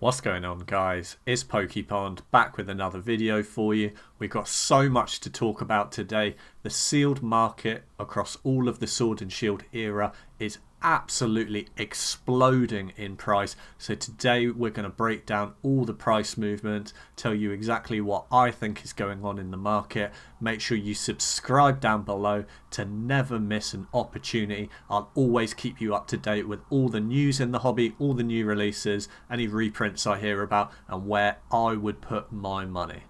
What's going on, guys? It's PokePond back with another video for you. We've got so much to talk about today. The sealed market across all of the Sword and Shield era is absolutely exploding in price. So today we're going to break down all the price movement, tell you exactly what I think is going on in the market. Make sure you subscribe down below to never miss an opportunity. I'll always keep you up to date with all the news in the hobby, all the new releases, any reprints I hear about, and where I would put my money.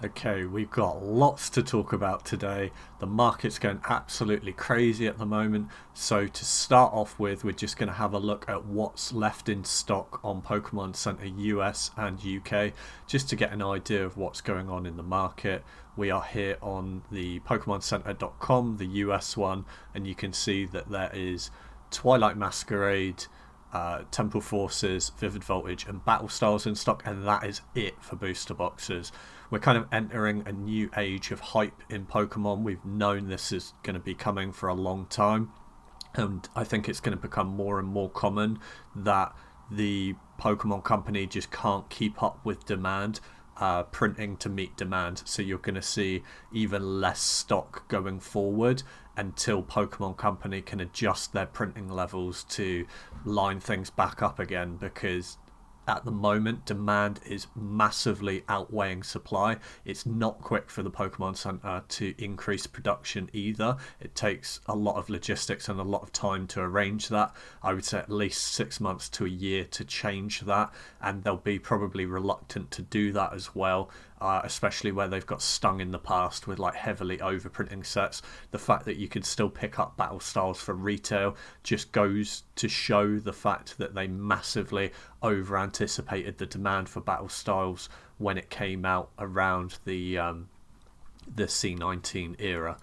Okay, we've got lots to talk about today. The market's going absolutely crazy at the moment. So to start off with, we're just going to have a look at what's left in stock on Pokemon Center US and UK, just to get an idea of what's going on in the market. We are here on the PokemonCenter.com, the US one, and you can see that there is Twilight Masquerade, Temple Forces, Vivid Voltage, and Battle Styles in stock, and that is it for booster boxes. We're kind of entering a new age of hype in Pokemon. We've known this is going to be coming for a long time, and I think it's going to become more and more common that the Pokemon company just can't keep up with demand, printing to meet demand. So you're going to see even less stock going forward until Pokemon Company can adjust their printing levels to line things back up again, because at the moment demand is massively outweighing supply. It's not quick for the Pokemon Center to increase production either. It takes a lot of logistics and a lot of time to arrange that. I would say at least 6 months to a year to change that, and they'll be probably reluctant to do that as well, especially where they've got stung in the past with like heavily overprinting sets. The fact that you can still pick up battle styles for retail just goes to show the fact that they massively over anticipated the demand for battle styles when it came out around the C19 era.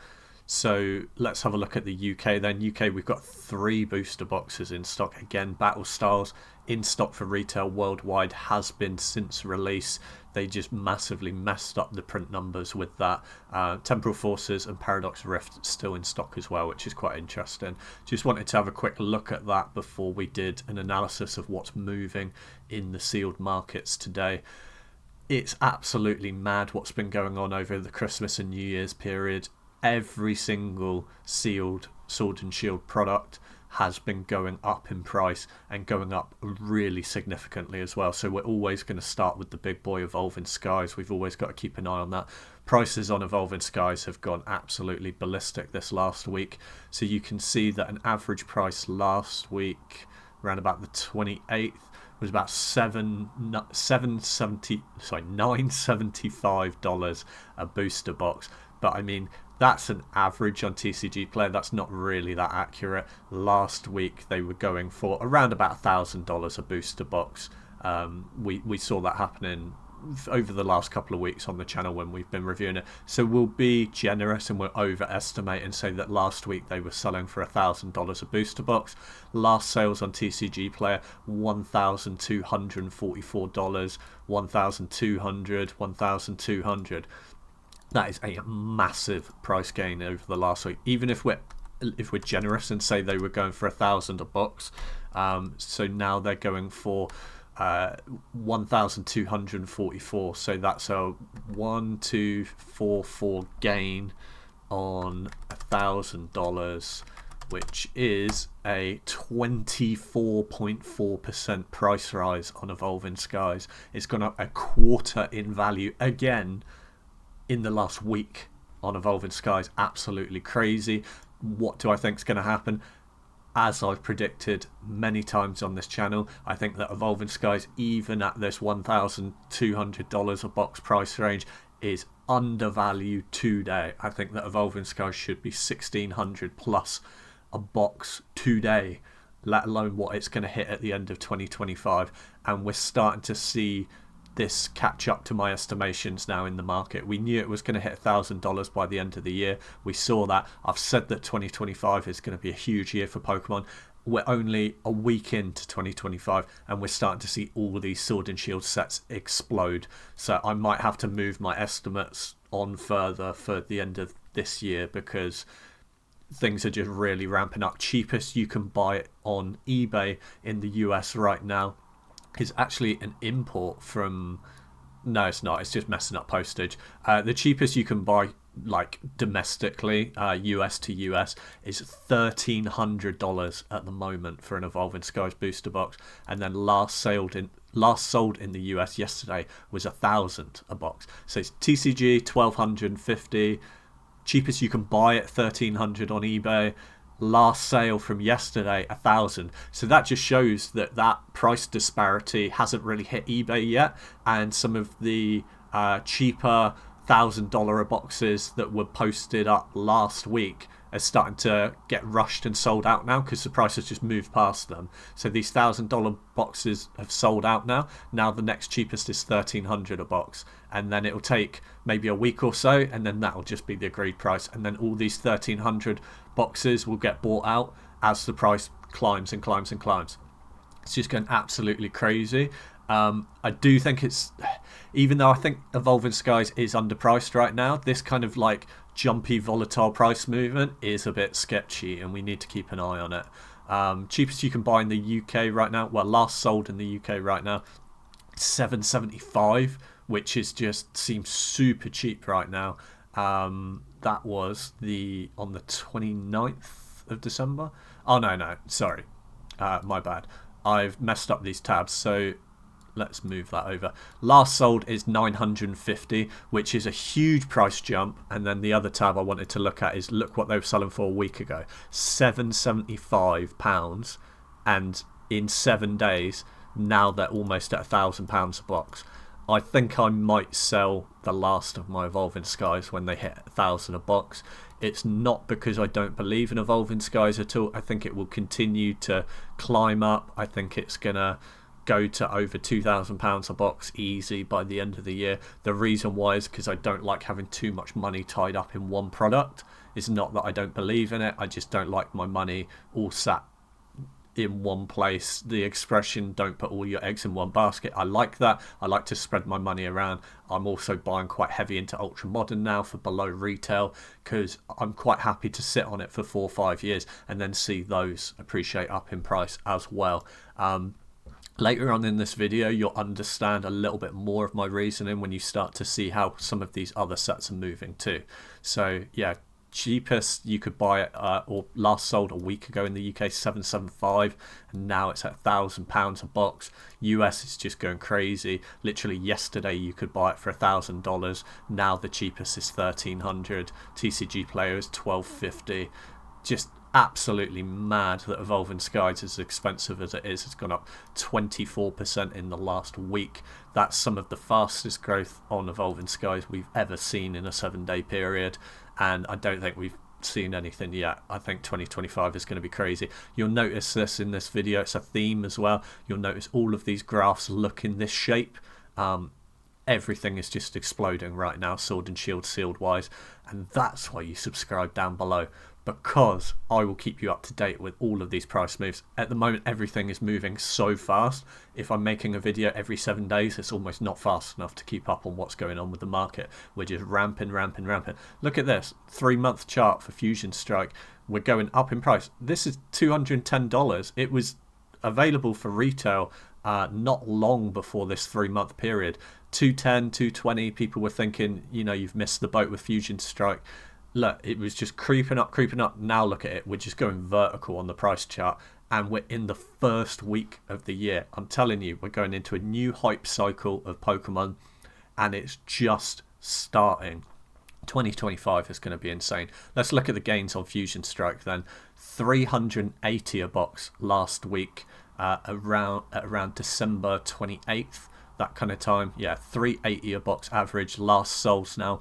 So let's have a look at the UK then. UK, we've got 3 booster boxes in stock. Again, Battle Styles in stock for retail worldwide, has been since release. They just massively messed up the print numbers with that. Temporal Forces and Paradox Rift still in stock as well, which is quite interesting. Just wanted to have a quick look at that before we did an analysis of what's moving in the sealed markets today. It's absolutely mad what's been going on over the Christmas and New Year's period. Every single sealed Sword and Shield product has been going up in price, and going up really significantly as well. So we're always going to start with the big boy Evolving Skies. We've always got to keep an eye on that. Prices on Evolving Skies have gone absolutely ballistic this last week. So you can see that an average price last week, around about the 28th, was about $975 a booster box. But I mean, that's an average on TCG Player. That's not really that accurate. Last week they were going for around about $1,000 a booster box. We saw that happening over the last couple of weeks on the channel when we've been reviewing it. So we'll be generous and we'll overestimate and say that last week they were selling for $1,000 a booster box. Last sales on TCG Player, $1,244, $1,200, $1,200. That is a massive price gain over the last week. Even if we're generous and say they were going for $1,000 a box, so now they're going for 1,244. So that's a 1,244 gain on $1,000, which is a 24.4% price rise on Evolving Skies. It's gone up a quarter in value again in the last week on Evolving Skies. Absolutely crazy. What do I think is going to happen? As I've predicted many times on this channel, I think that Evolving Skies, even at this $1,200 a box price range, is undervalued today. I think that Evolving Skies should be $1,600 plus a box today, let alone what it's going to hit at the end of 2025. And we're starting to see this catch up to my estimations now in the market. We knew it was going to hit $1,000 by the end of the year. We saw that. I've said that 2025 is going to be a huge year for Pokemon. We're only a week into 2025 and we're starting to see all of these Sword and Shield sets explode. So I might have to move my estimates on further for the end of this year, because things are just really ramping up. Cheapest you can buy it on eBay in the US right now is actually an import from... No, it's not. It's just messing up postage. The cheapest you can buy, like domestically, US to US, is $1,300 at the moment for an Evolving Skies booster box, and then last sold in the US yesterday was $1,000 a box. So it's TCG 1,250. Cheapest you can buy at $1,300 on eBay. Last sale from yesterday, $1,000. So that just shows that price disparity hasn't really hit eBay yet, and some of the cheaper $1,000 boxes that were posted up last week are starting to get rushed and sold out now because the price has just moved past them. So these $1,000 boxes have sold out now. Now the next cheapest is $1,300 a box, and then it'll take maybe a week or so, and then that'll just be the agreed price, and then all these $1,300 boxes will get bought out as the price climbs and climbs and climbs. It's just going absolutely crazy. I do think it's, even though I think Evolving Skies is underpriced right now, this kind of like jumpy volatile price movement is a bit sketchy, and we need to keep an eye on it. Cheapest you can buy in the UK right now, well, last sold in the UK right now, $7.75, which is just seems super cheap right now. That was on the 29th of December. Oh no, sorry, my bad. I've messed up these tabs, so let's move that over. Last sold is $950, which is a huge price jump. And then the other tab I wanted to look at is look what they were selling for a week ago, £775, and in 7 days now they're almost at £1,000 a box. I think I might sell the last of my Evolving Skies when they hit 1,000 a box. It's not because I don't believe in Evolving Skies at all. I think it will continue to climb up. I think it's gonna go to over £2,000 a box easy by the end of the year. The reason why is because I don't like having too much money tied up in one product. It's not that I don't believe in it, I just don't like my money all sat in one place. The expression "don't put all your eggs in one basket," I like that. I like to spread my money around. I'm also buying quite heavy into ultra modern now for below retail, because I'm quite happy to sit on it for 4 or 5 years and then see those appreciate up in price as well. Later on in this video, you'll understand a little bit more of my reasoning when you start to see how some of these other sets are moving too. So yeah, cheapest you could buy it, or last sold a week ago in the UK, $775, and now it's at £1,000 a box. US is just going crazy. Literally yesterday you could buy it for $1,000. Now the cheapest is $1,300. TCG player is $1,250. Just absolutely mad that Evolving Skies, as expensive as it is, has gone up 24% in the last week. That's some of the fastest growth on Evolving Skies we've ever seen in a 7-day period, and I don't think we've seen anything yet. I think 2025 is going to be crazy. You'll notice this in this video, it's a theme as well. You'll notice all of these graphs look in this shape. Everything is just exploding right now, Sword and Shield sealed wise, and that's why you subscribe down below, because I will keep you up to date with all of these price moves. At the moment, everything is moving so fast. If I'm making a video every 7 days, it's almost not fast enough to keep up on what's going on with the market. We're just ramping. Look at this 3-month chart for Fusion Strike. We're going up in price. This is $210. It was available for retail not long before this 3-month period. 210, 220, people were thinking, you know, you've missed the boat with Fusion Strike. Look, it was just creeping up. Now look at it, we're just going vertical on the price chart, and we're in the first week of the year. I'm telling you, we're going into a new hype cycle of Pokemon, and it's just starting. 2025 is going to be insane. Let's look at the gains on Fusion Strike then. 380 a box last week, around December 28th, that kind of time. Yeah, 380 a box average. Last solds now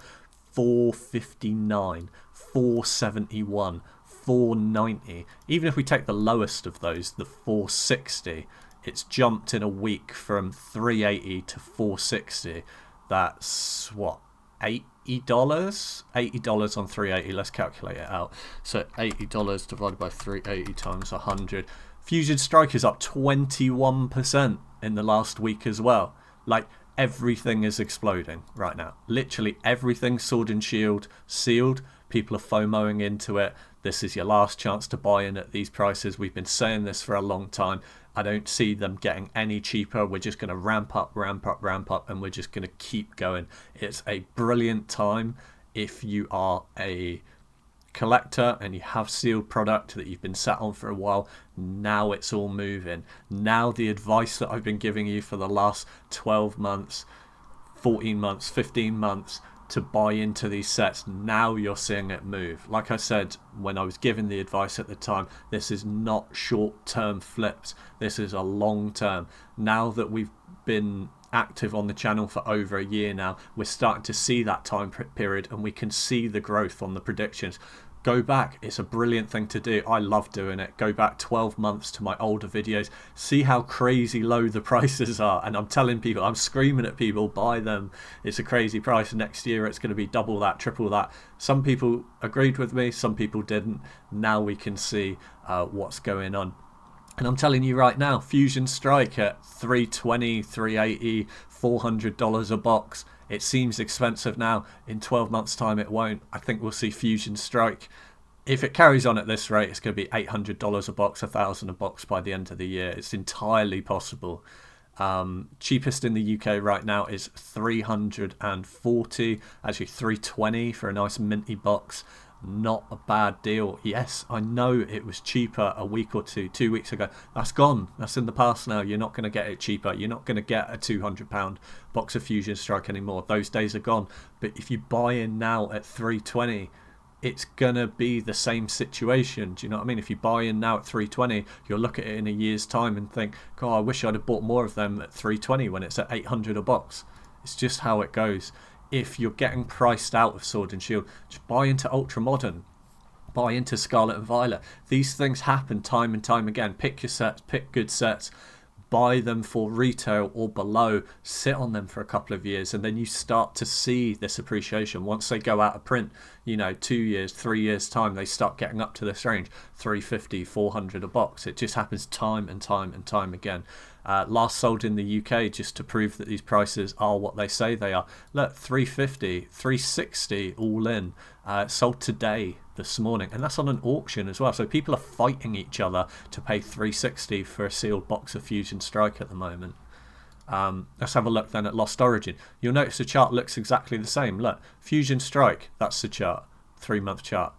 459, 471, 490. Even if we take the lowest of those, the 460, it's jumped in a week from 380 to 460. That's what, $80? $80 on 380. Let's calculate it out. So $80 divided by 380 times 100. Fusion Strike is up 21% in the last week as well. Like, everything is exploding right now. Literally everything Sword and Shield sealed. People are FOMOing into it. This is your last chance to buy in at these prices. We've been saying this for a long time, I don't see them getting any cheaper. We're just going to ramp up, and we're just going to keep going. It's a brilliant time if you are a collector and you have sealed product that you've been sat on for a while. Now it's all moving. Now the advice that I've been giving you for the last 12 months, 14 months, 15 months to buy into these sets, now you're seeing it move. Like I said when I was giving the advice at the time, this is not short-term flips. This is a long-term. Now that we've been active on the channel for over a year now, we're starting to see that time period, and we can see the growth on the predictions. Go back, it's a brilliant thing to do. I love doing it. Go back 12 months to my older videos, see how crazy low the prices are, and I'm telling people, I'm screaming at people, buy them, it's a crazy price. Next year it's going to be double that, triple that. Some people agreed with me, some people didn't. Now we can see what's going on. And I'm telling you right now, Fusion Strike at $320, $380, $400 a box. It seems expensive now. In 12 months' time, it won't. I think we'll see Fusion Strike. If it carries on at this rate, it's going to be $800 a box, $1,000 a box by the end of the year. It's entirely possible. Cheapest in the UK right now is $340, actually $320 for a nice minty box. Not a bad deal. Yes, I know it was cheaper a week or 2 weeks ago. That's gone. That's in the past now. You're not going to get it cheaper. You're not going to get a £200 box of Fusion Strike anymore. Those days are gone. But if you buy in now at $320, it's going to be the same situation. Do you know what I mean? If you buy in now at $320, you'll look at it in a year's time and think, God, I wish I'd have bought more of them at $320 when it's at $800 a box. It's just how it goes. If you're getting priced out of Sword and Shield, just buy into Ultra Modern, buy into Scarlet and Violet. These things happen time and time again. Pick your sets, pick good sets, buy them for retail or below, sit on them for a couple of years, and then you start to see this appreciation. Once they go out of print, you know, 2 years, 3 years time, they start getting up to this range, $350, $400 a box. It just happens time and time and time again. Last sold in the UK, just to prove that these prices are what they say they are. Look, $350, $360 all in. Sold today, this morning, and that's on an auction as well. So people are fighting each other to pay $360 for a sealed box of Fusion Strike at the moment. Let's have a look then at Lost Origin. You'll notice the chart looks exactly the same. Look, Fusion Strike, that's the chart, 3-month chart.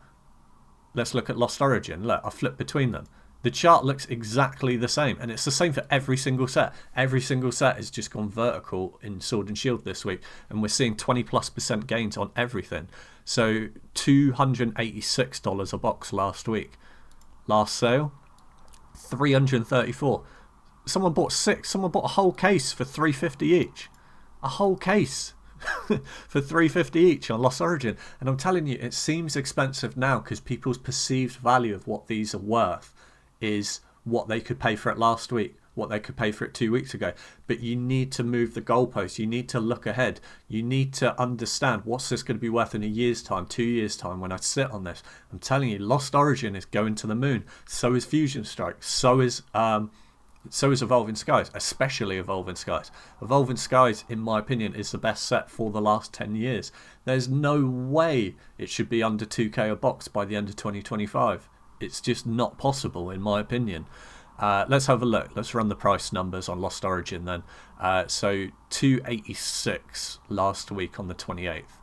Let's look at Lost Origin. Look, I flipped between them. The chart looks exactly the same, and it's the same for every single set. Every single set has just gone vertical in Sword and Shield this week, and we're seeing 20+% gains on everything. So $286 a box last week. Last sale, $334. Someone bought 6. Someone bought a whole case for $350 each. A whole case for $350 each on Lost Origin. And I'm telling you, it seems expensive now because people's perceived value of what these are worth is what they could pay for it last week, what they could pay for it 2 weeks ago. But you need to move the goalposts. You need to look ahead. You need to understand what's this going to be worth in a year's time, 2 years' time when I sit on this. I'm telling you, Lost Origin is going to the moon. So is Fusion Strike. So is Evolving Skies, especially Evolving Skies. Evolving Skies, in my opinion, is the best set for the last 10 years. There's no way it should be under 2k a box by the end of 2025. It's just not possible, in my opinion. Let's have a look. Let's run the price numbers on Lost Origin then. So $286 last week on the 28th.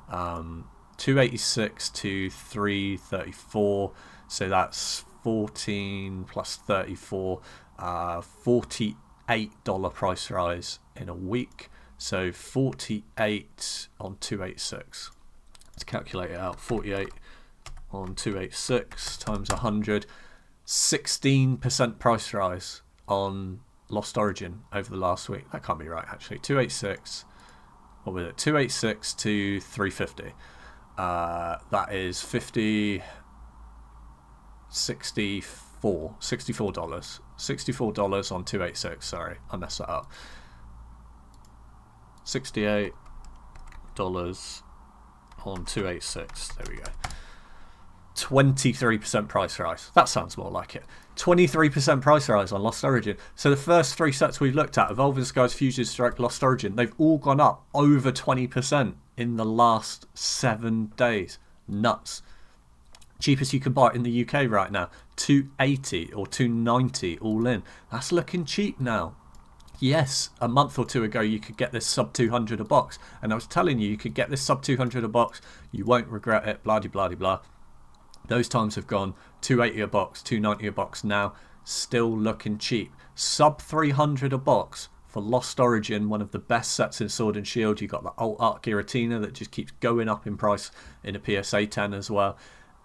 $286 to $334. So that's 14 plus 34. $48 price rise in a week. So 48 on 286. Let's calculate it out. 48 on 286 times 100. 16% price rise on Lost Origin over the last week. That can't be right, actually. 286. What was it? 286 to 350. That is 64. $64. $64 on 286. Sorry, I messed that up. $68 on 286. There we go. 23% price rise. That sounds more like it. 23% price rise on Lost Origin. So the first 3 sets we've looked at, Evolving Skies, Fusion Strike, Lost Origin, they've all gone up over 20% in the last 7 days. Nuts. Cheapest you can buy it in the UK right now, 280 or 290 all in. That's looking cheap now. Yes, a month or two ago you could get this sub 200 a box, and I was telling you could get this sub 200 a box, you won't regret it, blah de blah de blah. Those times have gone. 280 a box, 290 a box now, still looking cheap. Sub 300 a box for Lost Origin, one of the best sets in Sword and Shield. You got the Alt Art Giratina that just keeps going up in price in a PSA 10 as well.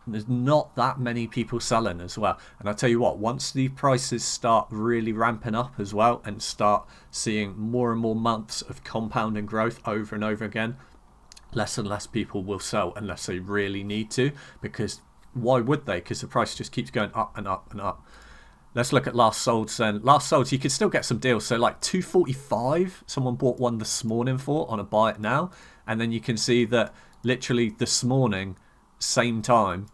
There's not that many people selling as well, and I tell you what, once the prices start really ramping up as well and start seeing more and more months of compounding growth over and over again, less and less people will sell unless they really need to, because why would they? Because the price just keeps going up and up and up. Let's look at last solds then. Last solds, you could still get some deals. So like 245, someone bought one this morning for on a buy it now, and then you can see that literally this morning, same time,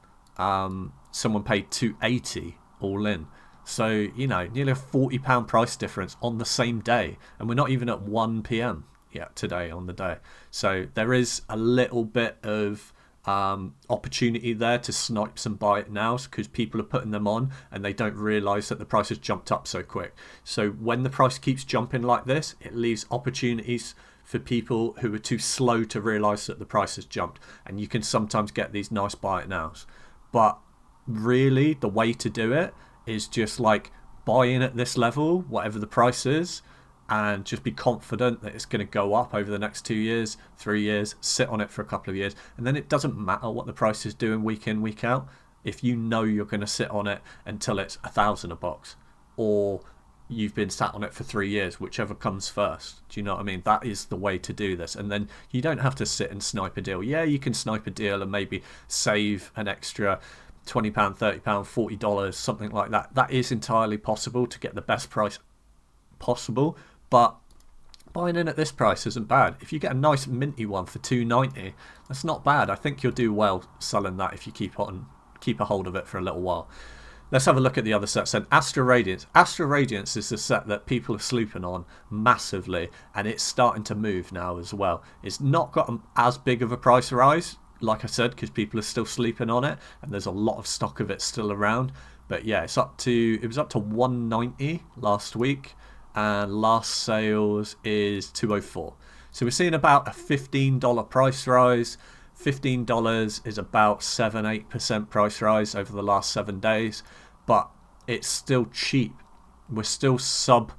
someone paid 280 all in. So, you know, nearly a £40 price difference on the same day, and we're not even at 1 p.m. yet today on the day. So there is a little bit of opportunity there to snipe some buy it nows, because people are putting them on and they don't realize that the price has jumped up so quick. So when the price keeps jumping like this, it leaves opportunities for people who are too slow to realize that the price has jumped, and you can sometimes get these nice buy it nows. But really the way to do it is just like buy in at this level, whatever the price is, and just be confident that it's going to go up over the next 2 years, 3 years, sit on it for a couple of years, and then it doesn't matter what the price is doing week in, week out, if you know you're going to sit on it until it's 1,000 a box, or you've been sat on it for 3 years, whichever comes first. Do you know what I mean? That is the way to do this, and then you don't have to sit and snipe a deal. Yeah, you can snipe a deal and maybe save an extra £20, £30, $40, something like that. That is entirely possible to get the best price possible, but buying in at this price isn't bad. If you get a nice minty one for $2.90, that's not bad. I think you'll do well selling that if you keep a hold of it for a little while. Let's have a look at the other sets then. Astro Radiance. Astro Radiance is the set that people are sleeping on massively, and it's starting to move now as well. It's not got as big of a price rise, like I said, because people are still sleeping on it, and there's a lot of stock of it still around. But yeah, it was up to $190 last week, and last sales is $204. So we're seeing about a $15 price rise. $15 is about 7-8% price rise over the last 7 days, but it's still cheap. We're still sub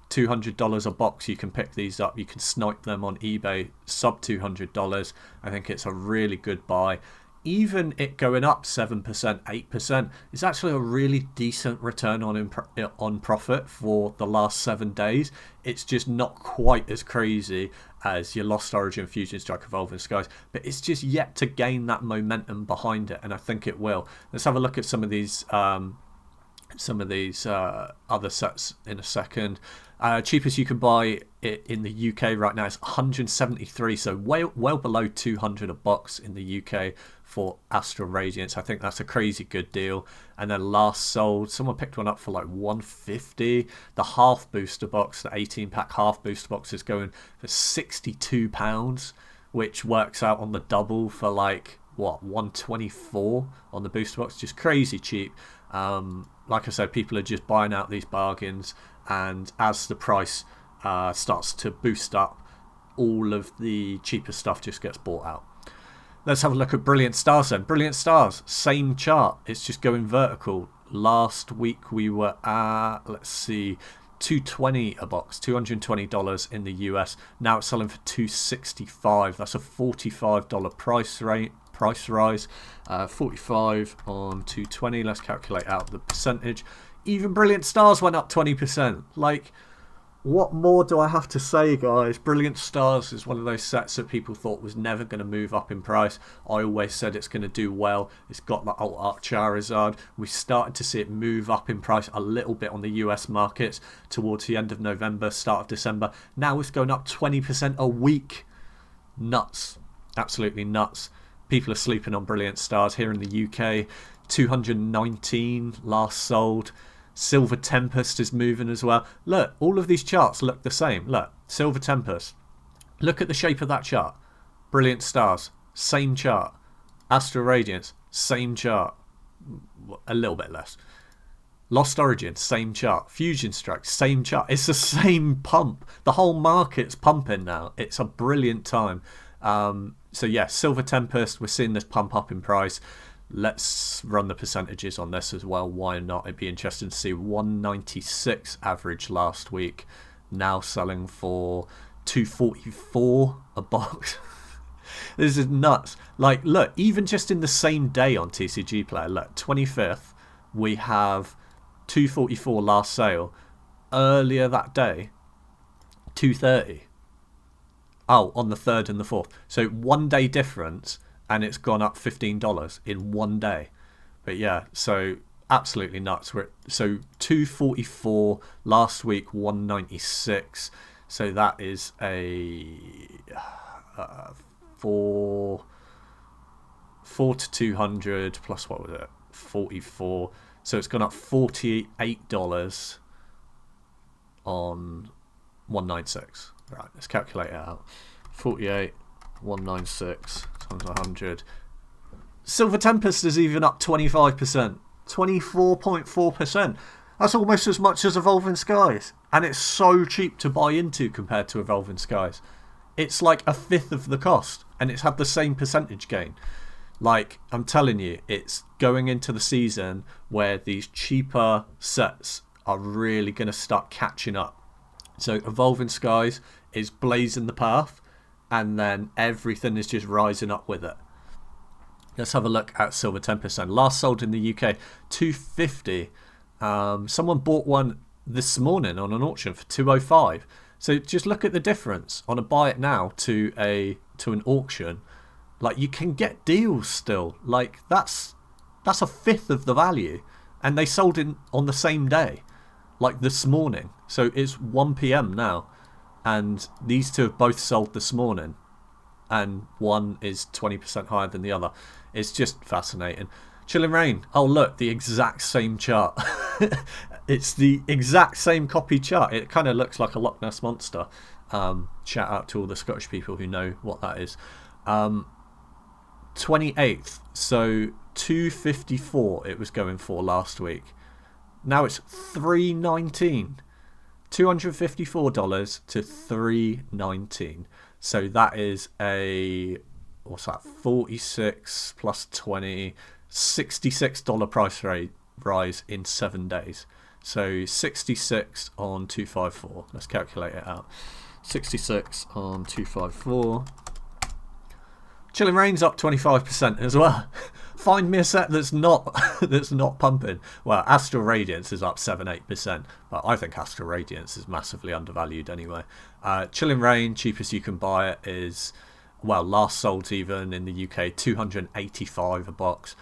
$200 a box. You can pick these up, you can snipe them on eBay, sub $200. I think it's a really good buy. Even it going up 7%, 8% is actually a really decent return on profit for the last 7 days. It's just not quite as crazy as your Lost Origin, Fusion Strike, Evolving Skies, but it's just yet to gain that momentum behind it, and I think it will. Let's have a look at some of these other sets in a second. Cheapest you can buy it in the UK right now is 173, so well below 200 a box in the UK for Astro Radiance. I think that's a crazy good deal. And then last sold, someone picked one up for like 150. The half booster box, the 18-pack half booster box, is going for £62, which works out on the double for like what, 124 on the booster box. Just crazy cheap. Like I said, people are just buying out these bargains, and as the price starts to boost up, all of the cheaper stuff just gets bought out. Let's have a look at Brilliant Stars then. Brilliant Stars, same chart. It's just going vertical. Last week we were at, let's see, $220 a box, $220 in the US. Now it's selling for $265. That's a $45 price rise. 45 on 220. Let's calculate out the percentage. Even Brilliant Stars went up 20%. Like, what more do I have to say, guys? Brilliant Stars is one of those sets that people thought was never going to move up in price. I always said it's going to do well. It's got the Alt Art Charizard. We started to see it move up in price a little bit on the US markets towards the end of November, start of December. Now it's going up 20% a week. Nuts. Absolutely nuts. People are sleeping on Brilliant Stars here in the UK. 219 last sold. Silver Tempest is moving as well. Look, all of these charts look the same. Look, Silver Tempest. Look at the shape of that chart. Brilliant Stars, same chart. Astro Radiance, same chart. a little bit less. Lost Origin, same chart. Fusion Strike, same chart. It's the same pump. The whole market's pumping now. It's a brilliant time. So yeah, Silver Tempest, we're seeing this pump up in price. Let's run the percentages on this as well. Why not? It'd be interesting to see 196 average last week. Now selling for 244 a box. This is nuts. Like, look, even just in the same day on TCG Player, look, 25th, we have 244 last sale. Earlier that day, 230. Oh, on the 3rd and the 4th. So 1 day difference, and it's gone up $15 in 1 day. But yeah, so absolutely nuts. So 244 last week, 196. So that is a 4 to 200 plus, what was it, 44. So it's gone up $48 on 196. Right, let's calculate it out. 48, 196 times 100. Silver Tempest is even up 25%. 24.4%. That's almost as much as Evolving Skies. And it's so cheap to buy into compared to Evolving Skies. It's like a fifth of the cost. And it's had the same percentage gain. Like, I'm telling you, it's going into the season where these cheaper sets are really going to start catching up. So Evolving Skies is blazing the path, and then everything is just rising up with it. Let's have a look at Silver Tempest. And last sold in the UK, 250. Someone bought one this morning on an auction for 205. So just look at the difference on a buy it now to an auction. Like, you can get deals still. Like, that's a fifth of the value, and they sold in on the same day, like this morning. So it's 1 p.m. now, and these two have both sold this morning, and one is 20% higher than the other. It's just fascinating. Chilling Rain. Oh look, the exact same chart. It's the exact same copy chart. It kind of looks like a Loch Ness Monster. Shout out to all the Scottish people who know what that is. 28th, so 254 it was going for last week. Now it's $319. $254 to $319. So that is a, what's that, 46 plus 20, $66 price rate rise in 7 days. So 66 on 254. Let's calculate it out. 66 on 254. Chilling Rain's up 25% as well. Find me a set that's not pumping. Well, Astro Radiance is up 7-8%, but I think Astro Radiance is massively undervalued anyway. Chilling Rain, cheapest you can buy it is, well, last sold even in the UK, 285 a box.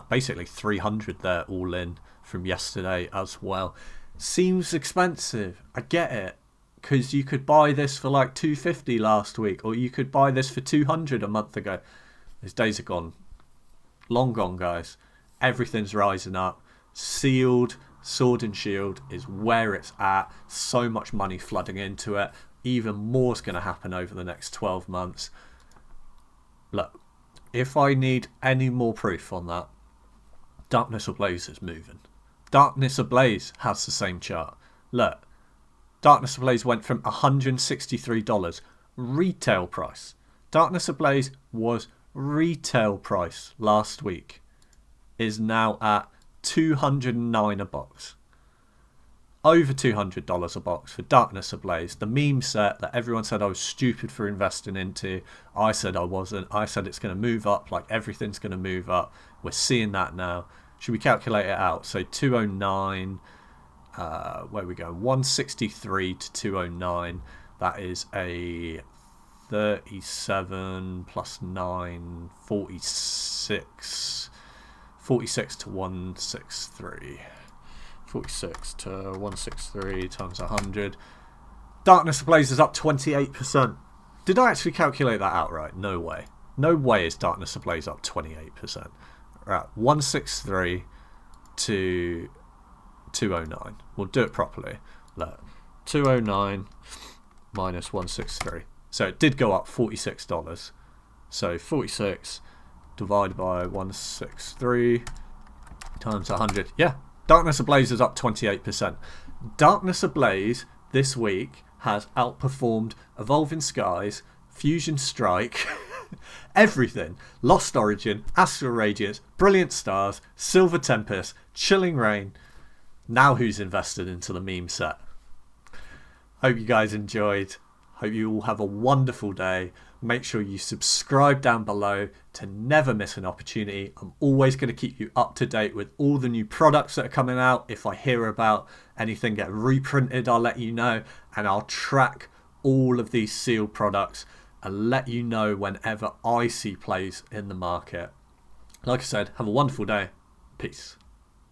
Basically 300 there all in from yesterday as well. Seems expensive. I get it. Because you could buy this for like $250 last week, or you could buy this for $200 a month ago. Those days are gone. Long gone, guys. Everything's rising up. Sealed, Sword and Shield is where it's at. So much money flooding into it. Even more is going to happen over the next 12 months. Look, if I need any more proof on that, Darkness Ablaze is moving. Darkness Ablaze has the same chart. Look. Darkness Ablaze went from $163 retail price. Darkness Ablaze was retail price last week. Is now at $209 a box. Over $200 a box for Darkness Ablaze. The meme set that everyone said I was stupid for investing into. I said I wasn't. I said it's going to move up, like everything's going to move up. We're seeing that now. Should we calculate it out? So 209... where we go, 163 to 209. That is a 37 plus 9, 46. 46 to 163. 46 to 163 times 100. Darkness Ablaze is up 28%. Did I actually calculate that out right? No way. No way is Darkness Ablaze up 28%. Right, 163 to 209. We'll do it properly. Look, 209 minus 163. So it did go up $46. So 46 divided by 163 times 100. Yeah, Darkness Ablaze is up 28%. Darkness Ablaze this week has outperformed Evolving Skies, Fusion Strike, everything. Lost Origin, Astro Radiance, Brilliant Stars, Silver Tempest, Chilling Rain. Now who's invested into the meme set? Hope you guys enjoyed. Hope you all have a wonderful day. Make sure you subscribe down below to never miss an opportunity. I'm always going to keep you up to date with all the new products that are coming out. If I hear about anything get reprinted, I'll let you know. And I'll track all of these sealed products and let you know whenever I see plays in the market. Like I said, have a wonderful day. Peace.